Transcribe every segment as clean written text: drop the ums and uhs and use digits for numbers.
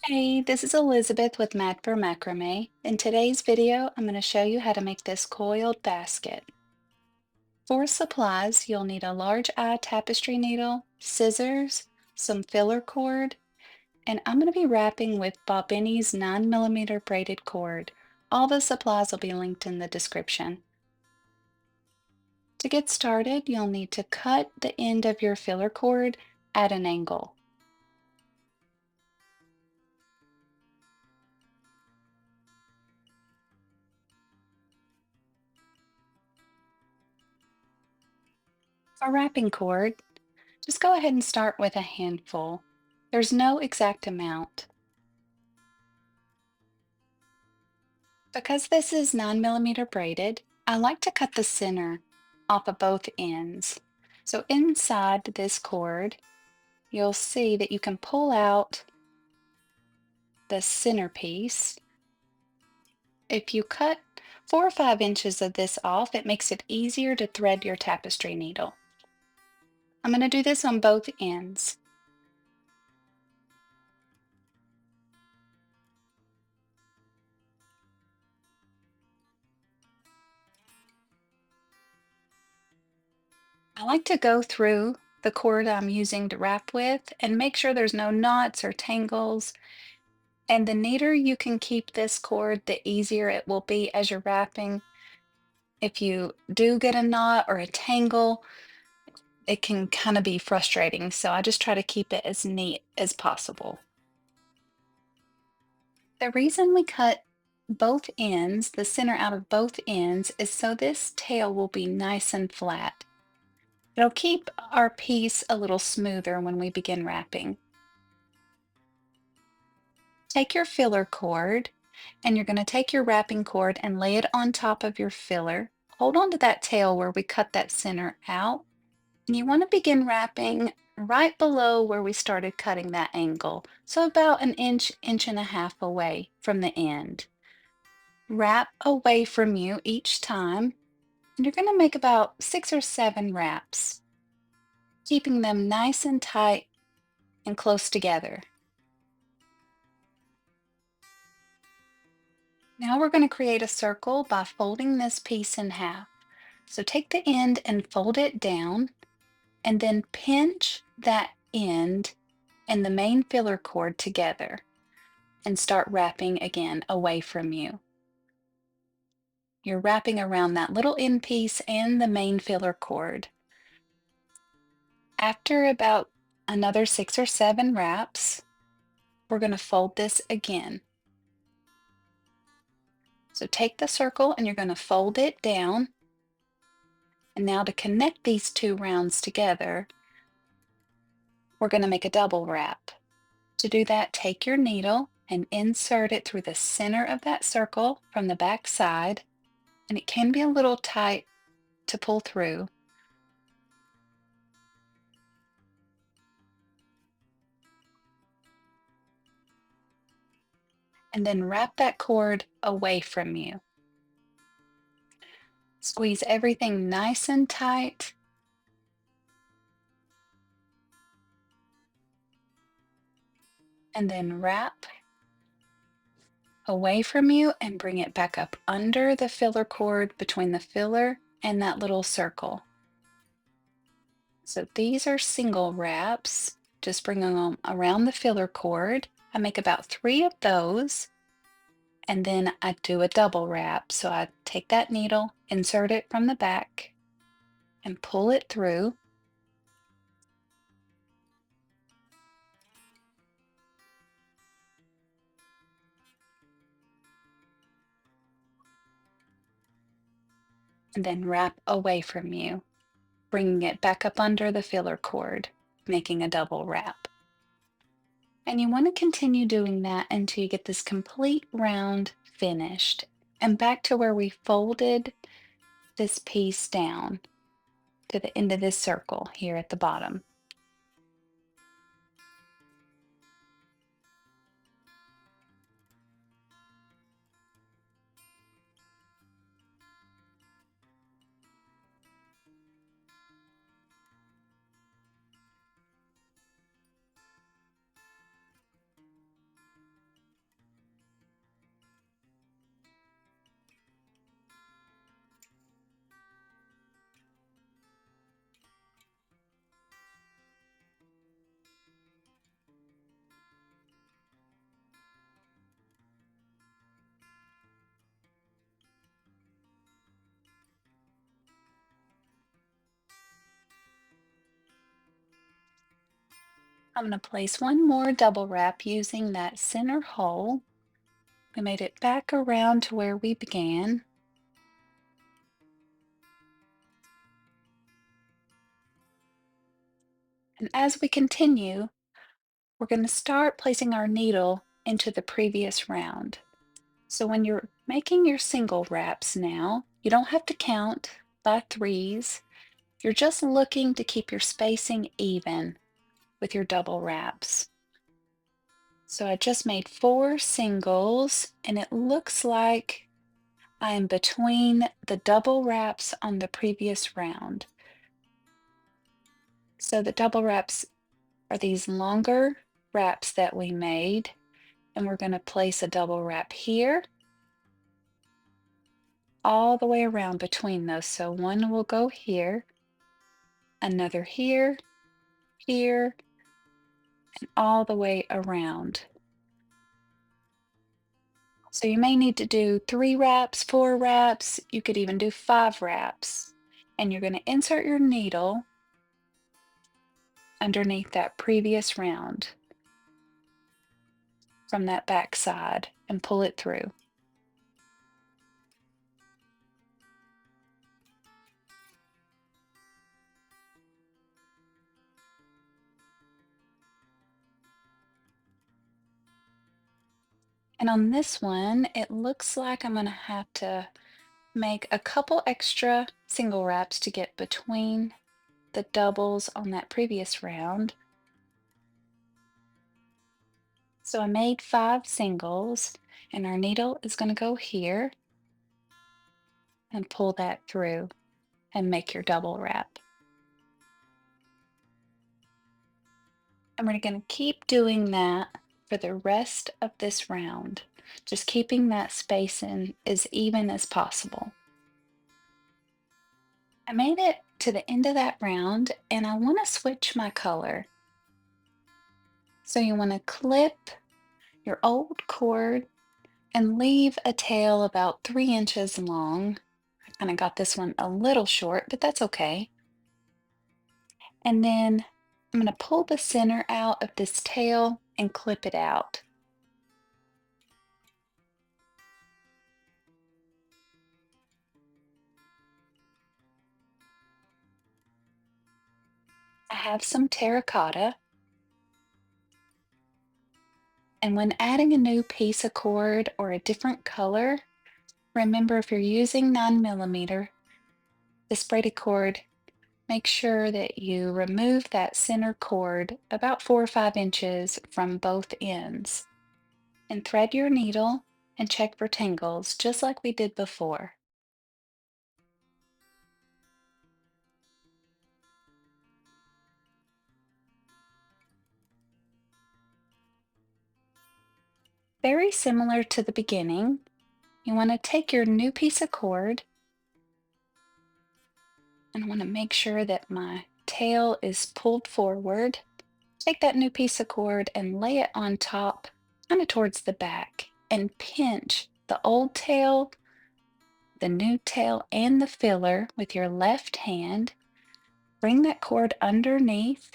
Hey, this is Elizabeth with Mad for Macrame. In today's video, I'm going to show you how to make this coiled basket. For supplies, you'll need a large eye tapestry needle, scissors, some filler cord, and I'm going to be wrapping with Bobbiny's 9mm braided cord. All the supplies will be linked in the description. To get started, you'll need to cut the end of your filler cord at an angle. For wrapping cord, just go ahead and start with a handful. There's no exact amount. Because this is 9mm braided, I like to cut the center off of both ends. So inside this cord, you'll see that you can pull out the center piece. If you cut 4 or 5 inches of this off, it makes it easier to thread your tapestry needle. I'm going to do this on both ends. I like to go through the cord I'm using to wrap with and make sure there's no knots or tangles. And the neater you can keep this cord, the easier it will be as you're wrapping. If you do get a knot or a tangle, it can kind of be frustrating. So I just try to keep it as neat as possible. The reason we cut both ends, the center out of both ends, is so this tail will be nice and flat. It'll keep our piece a little smoother when we begin wrapping. Take your filler cord and you're going to take your wrapping cord and lay it on top of your filler. Hold on to that tail where we cut that center out. And you want to begin wrapping right below where we started cutting that angle. So about an inch, inch and a half away from the end. Wrap away from you each time. And you're going to make about 6 or 7 wraps, keeping them nice and tight and close together. Now we're going to create a circle by folding this piece in half. So take the end and fold it down, and then pinch that end and the main filler cord together and start wrapping again away from you. You're wrapping around that little end piece and the main filler cord. After about another 6 or 7 wraps, we're going to fold this again. So take the circle and you're going to fold it down. And now to connect these two rounds together, we're going to make a double wrap. To do that, take your needle and insert it through the center of that circle from the back side. And it can be a little tight to pull through. And then wrap that cord away from you. Squeeze everything nice and tight. And then wrap away from you and bring it back up under the filler cord between the filler and that little circle. So these are single wraps. Just bring them around the filler cord. I make about 3 of those. And then I do a double wrap. So I take that needle, insert it from the back, and pull it through. And then wrap away from you, bringing it back up under the filler cord, making a double wrap. And you want to continue doing that until you get this complete round finished and back to where we folded this piece down to the end of this circle here at the bottom. I'm going to place one more double wrap using that center hole. We made it back around to where we began. And as we continue, we're going to start placing our needle into the previous round. So when you're making your single wraps now, you don't have to count by threes. You're just looking to keep your spacing even with your double wraps. So I just made 4 singles, and it looks like I am between the double wraps on the previous round. So the double wraps are these longer wraps that we made, and we're going to place a double wrap here all the way around between those. So one will go here, another here, here, and all the way around. So you may need to do 3 wraps, 4 wraps, you could even do 5 wraps. And you're going to insert your needle underneath that previous round from that back side and pull it through. And on this one, it looks like I'm going to have to make a couple extra single wraps to get between the doubles on that previous round. So I made 5 singles, and our needle is going to go here and pull that through and make your double wrap. And we're going to keep doing that for the rest of this round, just keeping that spacing as even as possible. I made it to the end of that round, and I want to switch my color. So you want to clip your old cord and leave a tail about 3 inches long. I kind of got this one a little short, but that's okay. And then I'm going to pull the center out of this tail and clip it out. I have some terracotta, and when adding a new piece of cord or a different color, remember if you're using 9mm, this braided cord, make sure that you remove that center cord about 4 or 5 inches from both ends. And thread your needle and check for tangles just like we did before. Very similar to the beginning, you want to take your new piece of cord, and I want to make sure that my tail is pulled forward. Take that new piece of cord and lay it on top, kind of towards the back, and pinch the old tail, the new tail, and the filler with your left hand. Bring that cord underneath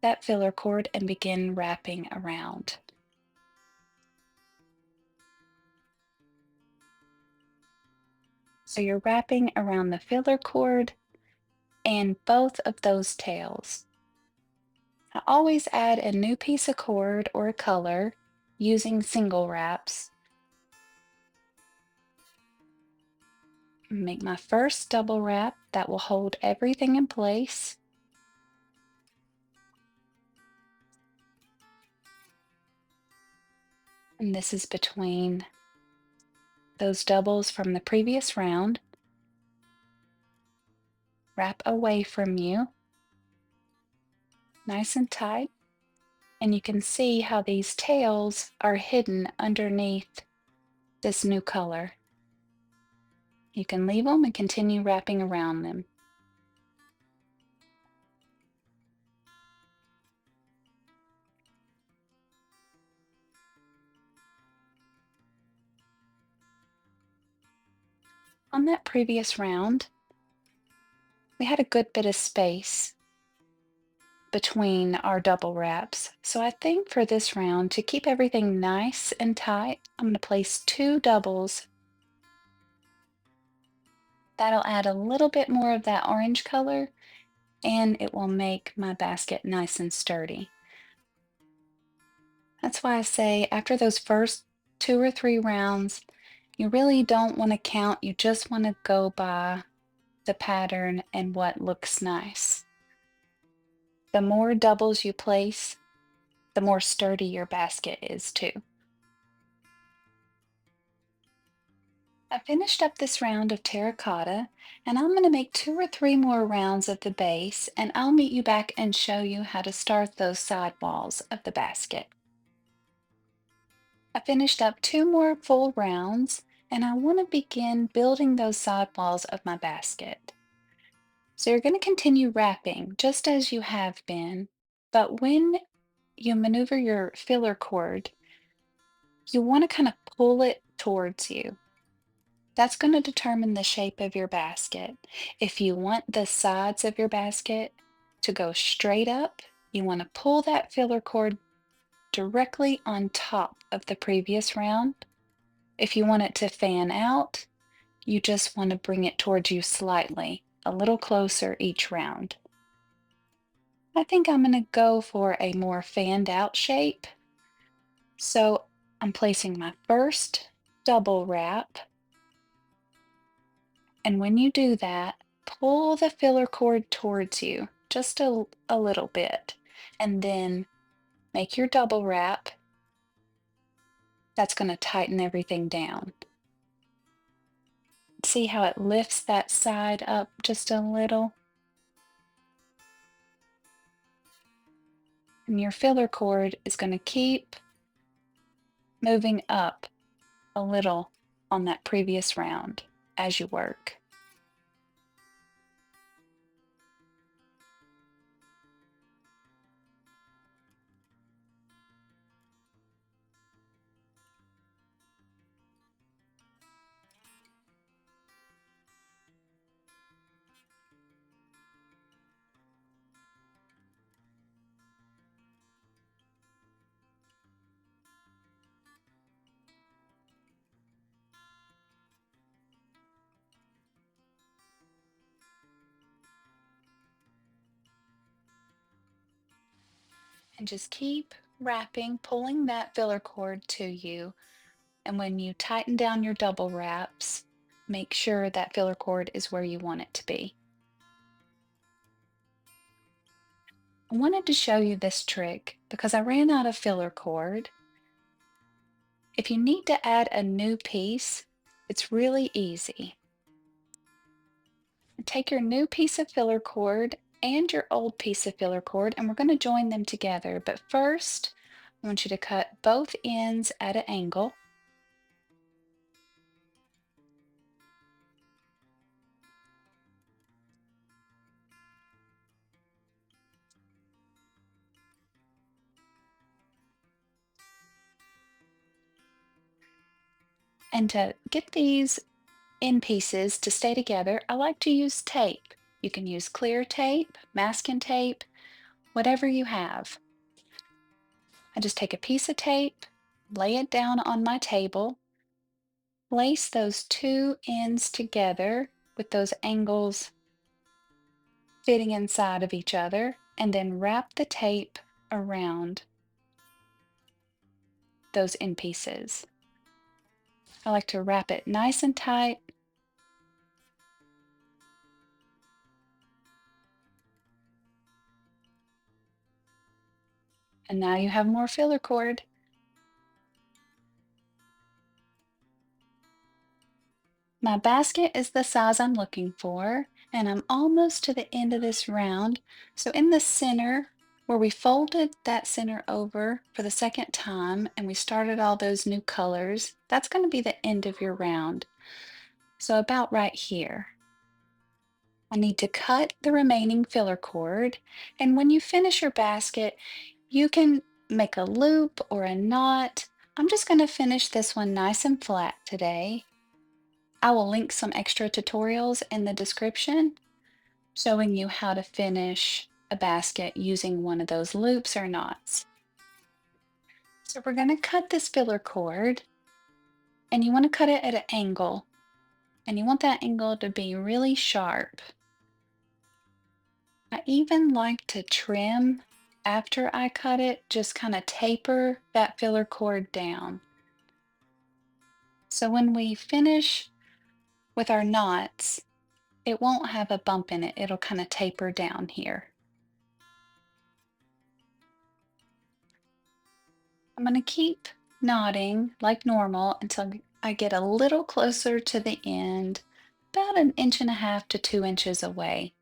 that filler cord and begin wrapping around. So you're wrapping around the filler cord and both of those tails. I always add a new piece of cord or a color using single wraps. Make my first double wrap that will hold everything in place. And this is between those doubles from the previous round. Wrap away from you, nice and tight. And you can see how these tails are hidden underneath this new color. You can leave them and continue wrapping around them. On that previous round, we had a good bit of space between our double wraps. So I think for this round, to keep everything nice and tight, I'm going to place two doubles. That'll add a little bit more of that orange color, and it will make my basket nice and sturdy. That's why I say after those first 2 or 3 rounds, you really don't want to count. You just want to go by the pattern and what looks nice. The more doubles you place, the more sturdy your basket is too. I finished up this round of terracotta, and I'm going to make 2 or 3 more rounds of the base, and I'll meet you back and show you how to start those side walls of the basket. I finished up 2 more full rounds, and I want to begin building those side walls of my basket. So you're going to continue wrapping just as you have been, but when you maneuver your filler cord, you want to kind of pull it towards you. That's going to determine the shape of your basket. If you want the sides of your basket to go straight up, you want to pull that filler cord directly on top of the previous round. If you want it to fan out, you just want to bring it towards you slightly, a little closer each round. I think I'm going to go for a more fanned out shape. So I'm placing my first double wrap. And when you do that, pull the filler cord towards you just a little bit. And then make your double wrap. That's going to tighten everything down. See how it lifts that side up just a little? And your filler cord is going to keep moving up a little on that previous round as you work. And just keep wrapping, pulling that filler cord to you. And when you tighten down your double wraps, make sure that filler cord is where you want it to be. I wanted to show you this trick because I ran out of filler cord. If you need to add a new piece, it's really easy. Take your new piece of filler cord and your old piece of filler cord, and we're going to join them together. But first, I want you to cut both ends at an angle. And to get these end pieces to stay together, I like to use tape. You can use clear tape, masking tape, whatever you have. I just take a piece of tape, lay it down on my table, place those two ends together with those angles fitting inside of each other, and then wrap the tape around those end pieces. I like to wrap it nice and tight. And now you have more filler cord. My basket is the size I'm looking for, and I'm almost to the end of this round. So in the center, where we folded that center over for the second time and we started all those new colors, that's going to be the end of your round. So about right here. I need to cut the remaining filler cord, and when you finish your basket, you can make a loop or a knot. I'm just going to finish this one nice and flat today. I will link some extra tutorials in the description showing you how to finish a basket using one of those loops or knots. So we're going to cut this filler cord, and you want to cut it at an angle, and you want that angle to be really sharp. I even like to trim after I cut it, just kind of taper that filler cord down. So when we finish with our knots, it won't have a bump in it. It'll kind of taper down here. I'm going to keep knotting like normal until I get a little closer to the end, about 1.5 to 2 inches away.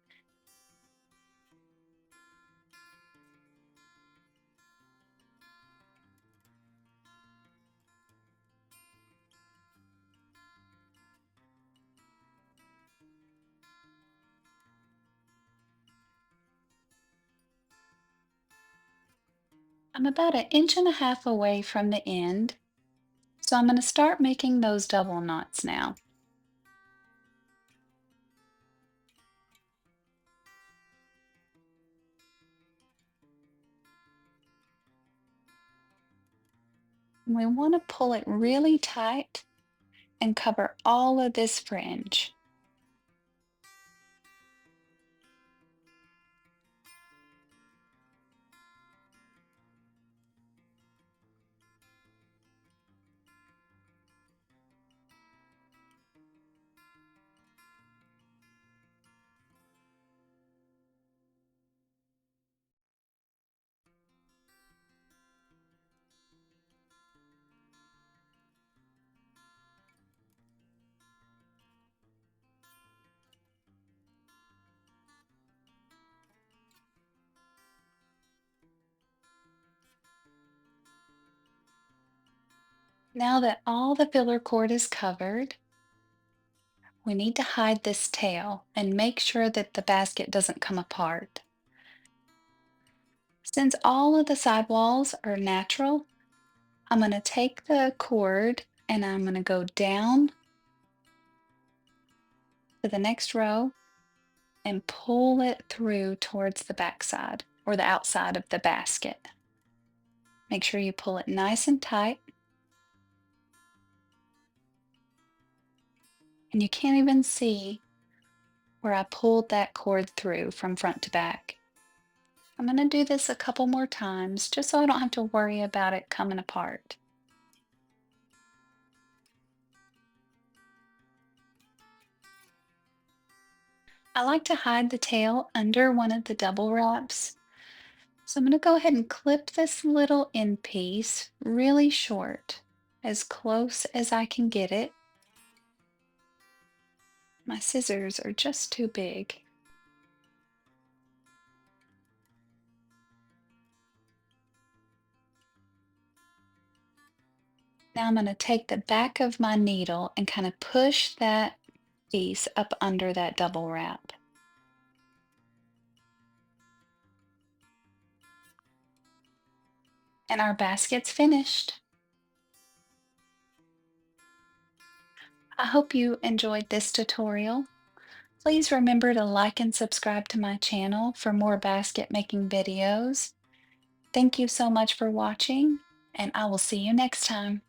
I'm about 1.5 inches away from the end, so I'm going to start making those double knots now. And we want to pull it really tight and cover all of this fringe. Now that all the filler cord is covered, we need to hide this tail and make sure that the basket doesn't come apart. Since all of the sidewalls are natural, I'm going to take the cord and I'm going to go down to the next row and pull it through towards the back side or the outside of the basket. Make sure you pull it nice and tight. And you can't even see where I pulled that cord through from front to back. I'm going to do this a couple more times just so I don't have to worry about it coming apart. I like to hide the tail under one of the double wraps. So I'm going to go ahead and clip this little end piece really short, as close as I can get it. My scissors are just too big. Now I'm going to take the back of my needle and kind of push that piece up under that double wrap. And our basket's finished. I hope you enjoyed this tutorial. Please remember to like and subscribe to my channel for more basket making videos. Thank you so much for watching, and I will see you next time.